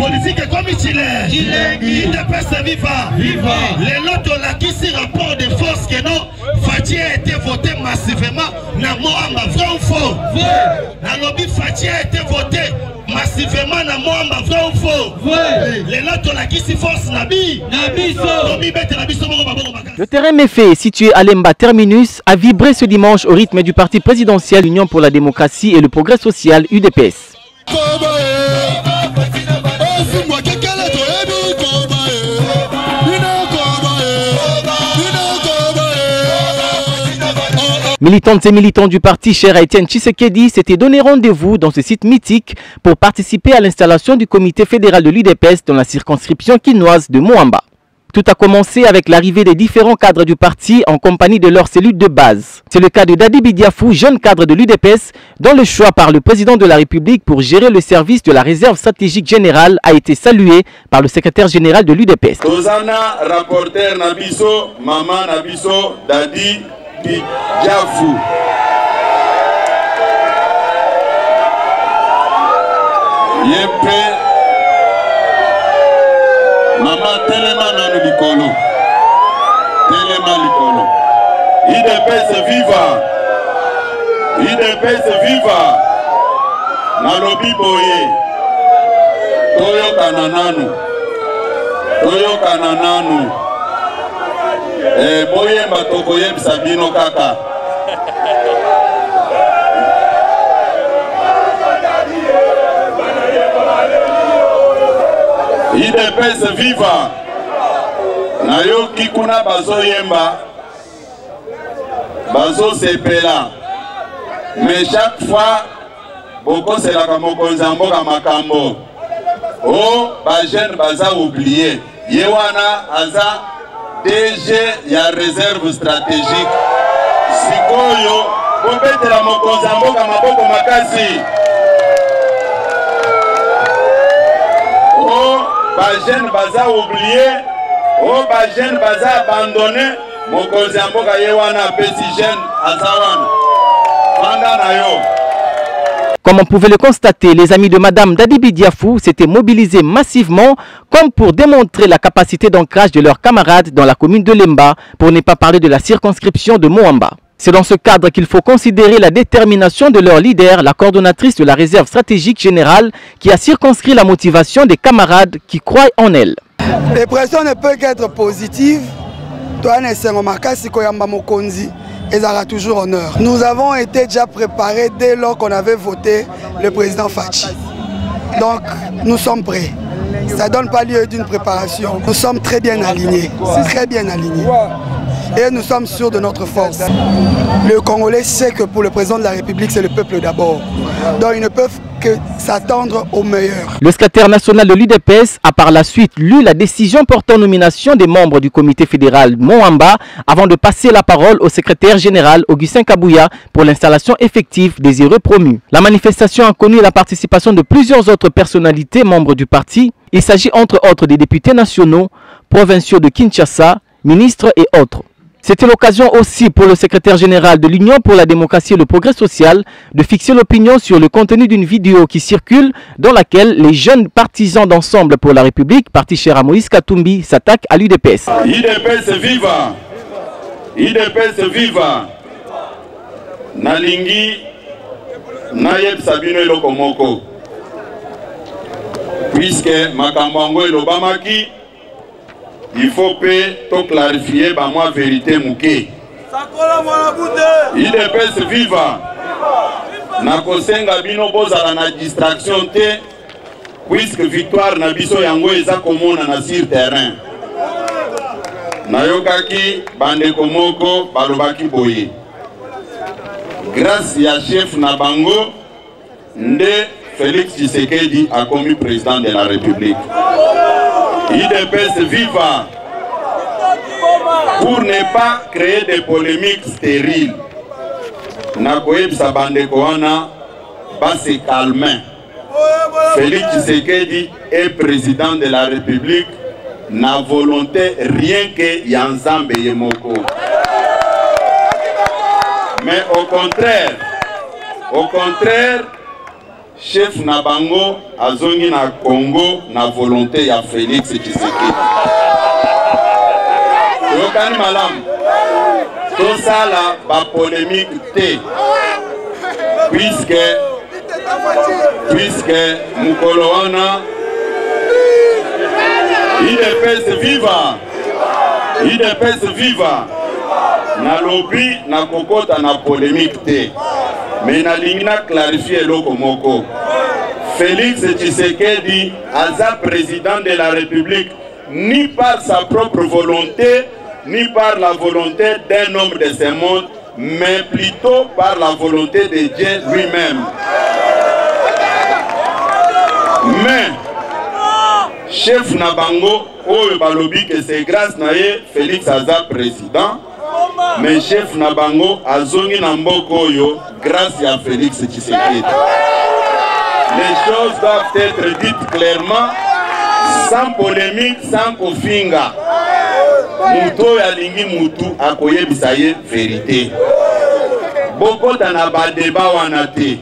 politique comme Chilengi, UDPS viva. Les lots la qui s'y rapport de force que non, Fachi a été voté massivement, na Moamba, vrai ou faux? Na lobby Fachi a été voté massivement, na Moamba, vrai ou faux? Les lots la qui s'y force, Nabi. Le terrain Méfé, situé à Lemba Terminus, a vibré ce dimanche au rythme du parti présidentiel Union pour la démocratie et le progrès social UDPS. Militantes et militants du parti cher à Étienne Tshisekedi s'étaient donné rendez-vous dans ce site mythique pour participer à l'installation du comité fédéral de l'UDPS dans la circonscription quinoise de Moamba. Tout a commencé avec l'arrivée des différents cadres du parti en compagnie de leur cellule de base. C'est le cas de Dadi Bidiafou, jeune cadre de l'UDPS, dont le choix par le président de la République pour gérer le service de la réserve stratégique générale a été salué par le secrétaire général de l'UDPS. Tozana, rapporteur Nabiso, maman Nabiso, Dadi Bidiafou. Yepé. Maman tellement dans le licolo. Tellement licolo. IDPS viva. IDPS viva. Nalobi boye. Toyo kanananu. Toyo kanananu. Boye matokoye bisabino kaka. IDPS viva. Nayo kikuna bazo yemba. Bazo sepela. Mais chaque fois, beaucoup c'est la kamokonzambo kamakambo. Oh, ba jeune baza oublié. Yewana aza DG ya réserve stratégique. Sikoyo, bobete la mokonzambo kamaboko makasi. Oh, ba jeune baza oublié. Oh, ba jeune baza abandonné. Mokonzambo kayewana pesi jeune azawana. Panda na yo. Comme on pouvait le constater, les amis de Madame Dadi Bidiafou s'étaient mobilisés massivement comme pour démontrer la capacité d'ancrage de leurs camarades dans la commune de Lemba, pour ne pas parler de la circonscription de Moamba. C'est dans ce cadre qu'il faut considérer la détermination de leur leader, la coordonnatrice de la réserve stratégique générale, qui a circonscrit la motivation des camarades qui croient en elle. Les pressions ne peuvent qu'être positives. Et ça aura toujours honneur. Nous avons été déjà préparés dès lors qu'on avait voté le président Fachi. Donc, nous sommes prêts. Ça ne donne pas lieu d'une préparation. Nous sommes très bien alignés. Très bien alignés. Et nous sommes sûrs de notre force. Le Congolais sait que pour le président de la République, c'est le peuple d'abord. Donc, ils ne peuvent que s'attendre au meilleur. Le secrétaire national de l'UDPS a par la suite lu la décision portant nomination des membres du comité fédéral Moamba avant de passer la parole au secrétaire général Augustin Kabouya pour l'installation effective des heureux promus. La manifestation a connu la participation de plusieurs autres personnalités membres du parti. Il s'agit entre autres des députés nationaux, provinciaux de Kinshasa, ministres et autres. C'était l'occasion aussi pour le secrétaire général de l'Union pour la démocratie et le progrès social de fixer l'opinion sur le contenu d'une vidéo qui circule dans laquelle les jeunes partisans d'Ensemble pour la République, parti cher à Moïse Katumbi, s'attaquent à l'UDPS. UDPS viva! UDPS viva! Nalingi Nayeb Sabino Elokomoko. Puisque Makambango Elobamaki, il faut to clarifier ba moi vérité mouké. IDPS viva. Na kosenga bino bozala na distraction te, puisque victoire na biso yango eza komona na sur terrain. Nayokaki bande komoko balobaki boye. Grâce ya chef na bango nde Félix Tshisekedi a commis président de la République. IDPS viva pour ne pas créer des polémiques stériles. Nakoyeb Sabandekouana va se calmer. Félix Tshisekedi est président de la République. N'a volonté rien que Yanzambe Yemoko. Mais au contraire, chef na bango azongi na Congo na volonté ya Félix Tshisekedi. Yokani malam. Tout ça là, ba polémique T. Puisque Mukoloana, IDPS viva. IDPS viva. Na lobby na kokota na polémique T. Mais na lingna clarifier loko moko. Félix Tshisekedi aza président de la République ni par sa propre volonté ni par la volonté d'un homme de ce monde, mais plutôt par la volonté de Dieu lui-même. Mais chef Nabango oyo balobi que c'est grâce na ye Félix aza président. Mais chef Nabango azongi na mboko oyo grâce à Félix Tshisekedi. Les choses doivent être dites clairement, sans polémique, sans kofinga. Muto ya lingi mutu akoyebisa ye vérité. Boko tana ba débat wana te.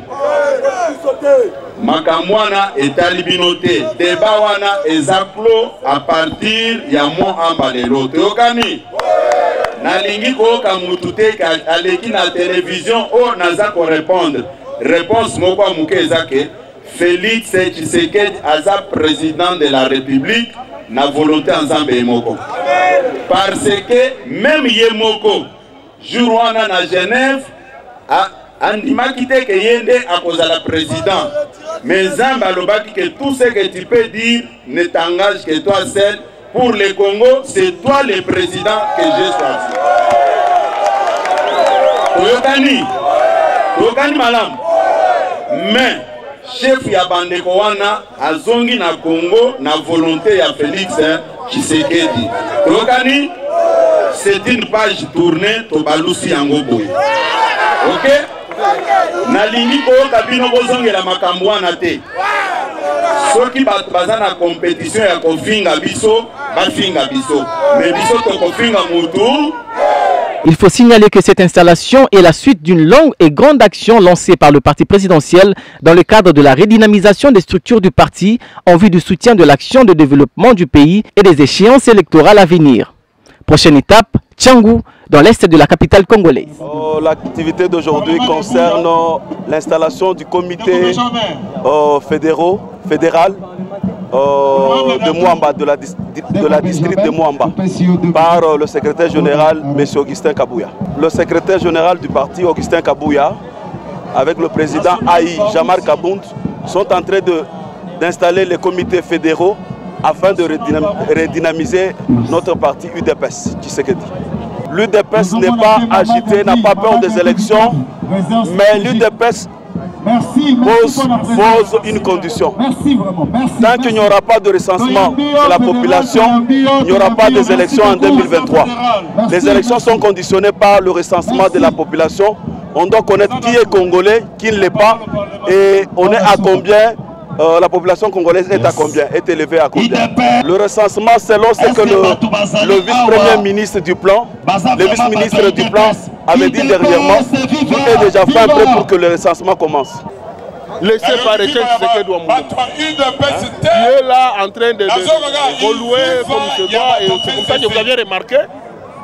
Makamwana etali bino te. Débat wana ezaklo à partir ya Mohamba lelo. Tokani nalingi koyoka mutu te aleki na télévision o naza ko répondre. Réponse moko amuke ezake Félix Tshisekedi aza président de la République na volonté ensemble moko. Parce que même Yemoko, jour wana na Genève, andimaki te que yende à cause de la président. Mais Zamba lobaki que tout ce que tu peux dire ne t'engage que toi seul. Pour le Congo, c'est toi le président que j'ai choisi. Toyokani malam. Mais chef ya bandeko wana azongi na Congo na volonté ya Félix Tshisekedi. Toyokani, c'est une page tournée to balusi yango boy. OK? Na lingi ko kabino kozongela makambo wana te. Soki baza na compétition ya kofinga biso, bafinga biso. Mais biso to kofinga mutu. Il faut signaler que cette installation est la suite d'une longue et grande action lancée par le parti présidentiel dans le cadre de la redynamisation des structures du parti en vue du soutien de l'action de développement du pays et des échéances électorales à venir. Prochaine étape, Tchangou, dans l'est de la capitale congolaise. L'activité d'aujourd'hui concerne l'installation du comité fédéral de Mohamba, de la district de Mohamba, par le secrétaire général, M. Augustin Kabouya. Le secrétaire général du parti, Augustin Kabouya, avec le président Aïe, Jamar Kabound, sont en train d'installer les comités fédéraux afin de redynamiser notre parti UDPS, Tshisekedi. L'UDPS n'est pas agité, n'a pas peur des élections, mais l'UDPS pose une condition. Tant qu'il n'y aura pas de recensement de la population, il n'y aura pas des élections en 2023. Les élections sont conditionnées par le recensement de la population. On doit connaître qui est congolais, qui ne l'est pas, et on est à combien. La population congolaise est à combien, est élevée à combien. Le recensement, selon ce que le vice-premier ministre du plan, le vice-ministre du plan avait dit dernièrement, tout est déjà fait prêt pour que le recensement commence. Laissez par quelqu'un qui doit mourir. Tu es là en train de relouer comme il se doit, et c'est comme ça que vous avez remarqué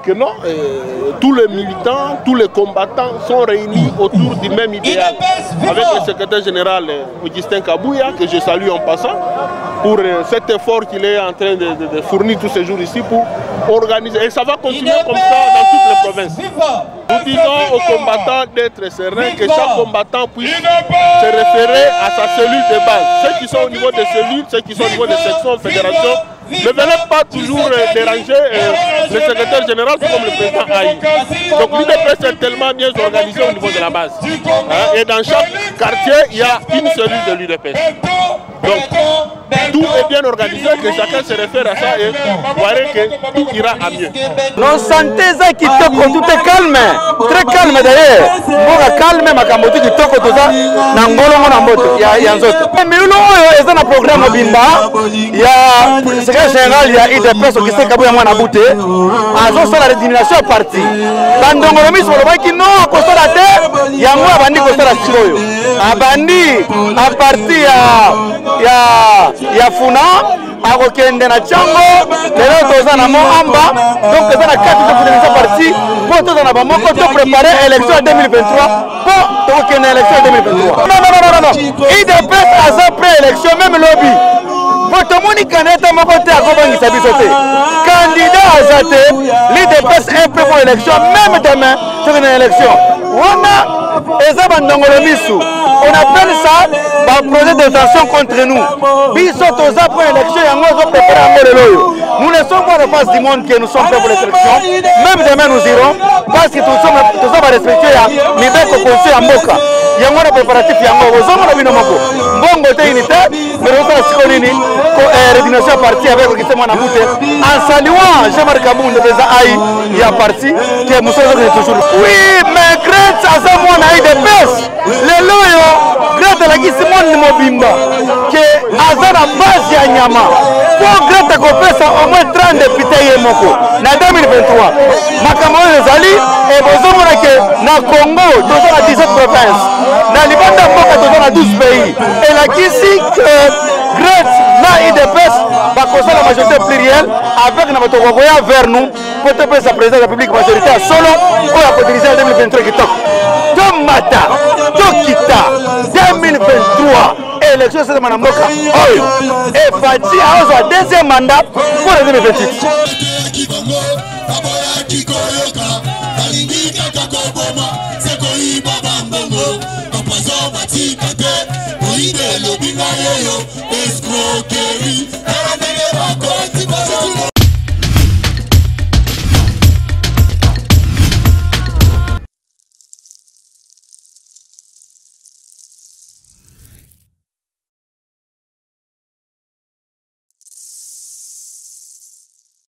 que non, tous les militants, tous les combattants sont réunis autour du même idéal. Avec le secrétaire général Augustin Kabouya, que je salue en passant, pour cet effort qu'il est en train de fournir tous ces jours ici pour organiser. Et ça va continuer comme ça dans toutes les provinces. Nous disons aux combattants d'être sereins, que chaque combattant puisse se référer à sa cellule de base. Ceux qui sont au niveau des cellules, ceux qui sont au niveau des sections, fédérations, ne venez pas toujours déranger le secrétaire général comme le président Aïe. Donc l'UDPS est tellement bien organisé au niveau de la base. Et dans chaque quartier, il y a une cellule de l'UDPS. Donc tout est bien organisé, que chacun se réfère à ça et vous verrez que tout ira à mieux. Non, santé, ça qui tout est calme, très calme d'ailleurs. Bon, calme, ma camote qui toko tout ça, n'angolo mon amoto, il y a un autre. Mais nous, il y a un programme bimba, il y a secrétaire général ya IDPS Augustin Kabuya mwana bute azo la redénomination à parti bandongolo miso lobaki non akosala te yango abandi kosala sikoyo abandi a parti ya funa akokende na chango lelo toza na Moamba donc toza na carte de fidélisation parti pour toza na bamoko to préparer élection 2023 pour tokende élection 2023 non IDPS aza pré-élection même lobby pour tout le monde candidat moko te akobangisa biso te candidat aza te l'IDPS est prêt pour l'élection même demain c'est une élection wana eza bandongolo misu on appelle ça un projet de tension contre nous biso toza pour l'élection yango zo préparer yango lelo nous laissons voir en face du monde que nous sommes prêts pour les élections même demain nous irons parce que toza ba respecter ya mibeko konse ya mboka yango na préparatif yango ozongo na bino moko mbongo te unité mais on a sikonini ko redénomination parti avec Augustin Mwanabute en saluant Jean-Marc Kabunda déjà aïe il y a parti qui est Moussozo toujours oui mais Grete aza mwana IDPS lelo yo Grete la kisi mwana mobimba que aza na base ya nyama pour Grete kopesa au moins 30 députés ye moko na 2023 makambo ezali et bozomona que na Congo toza na 17 provinces na libanda mboka toza na 12 pays et la kisi que Grete na IDPS bakosa la majorité plurielle avec na bato koya vers nous pour te faire sa présidence de la République majoritaire solo pour la potentialité en 2023 qui toque tomata tokita 2023 élection c'est na mboka oyo et Fati a deuxième mandat pour le 2028 escroquerie